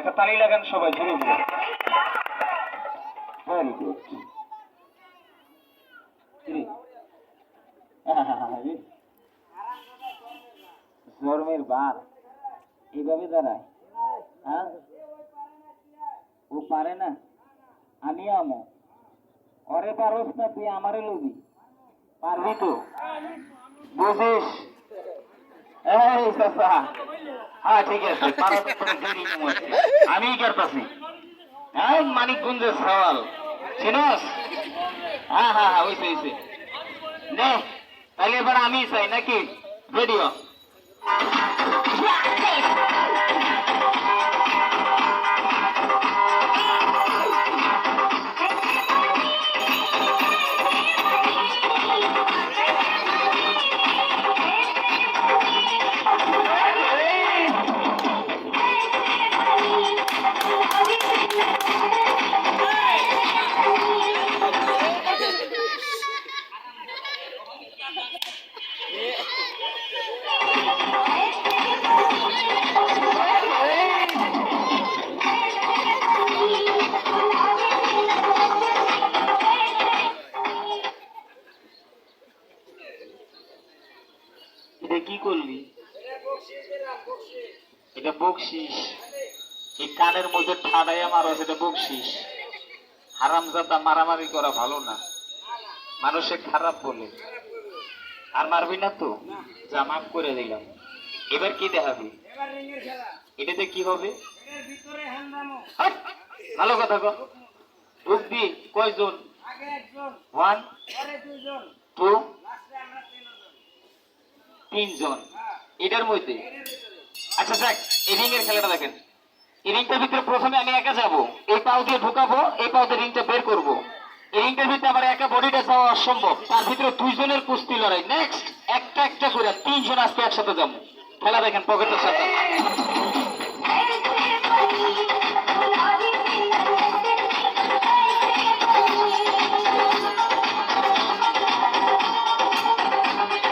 একটা তালি লাগান সবাই জোরে জোরে। Very good. জন্মের বার এইভাবে দাঁড়ায়, হ্যাঁ ও পারে না, আমি আমো ওরে পারস না, তুই আমারে লবি, পারবি তো, বুঝিস? এই চাচা, হ্যাঁ ঠিক আছে, আমি করতেছি। হ্যাঁ মানিকগঞ্জের সওয়াল চিনস? হ্যাঁ হ্যাঁ হ্যাঁ ওইসে ওইসে নে, তাহলে এবার আমি চাই নাকি ভিডিও। এটা কি করলি? এটা বকশিস। এই কানের মধ্যে ঠাডাইয়া মারো, সেটা বকশিস। হারামজাদা, মারামারি করা ভালো না, মানুষে খারাপ বলে। আর মারবি না তো? যা মাফ করে দিলাম। এবার কি দেখাবি? এটাতে কি হবে? হাট! ভালো কথা কো। ঢুকবি কয়জন? 1 2 3 জন এটার মধ্যে। আচ্ছা দেখ, এই রিং এর খেলাটা দেখেন। এই রিংটার ভিতরে প্রথমে আমি একা যাব, এই পাও দিয়ে ঢুকাবো, এই পাও দিয়ে রিংটা বের করবো। এই রিংটার ভিতরে আমার একা বডিটা যাওয়া অসম্ভব, তার ভিতরে 2 জনের কুস্তি লড়াই। নেক্সট একটা একটা করে 3 জন আসতে একসাথে যাবো। খেলা দেখেন পকেটের সাথে।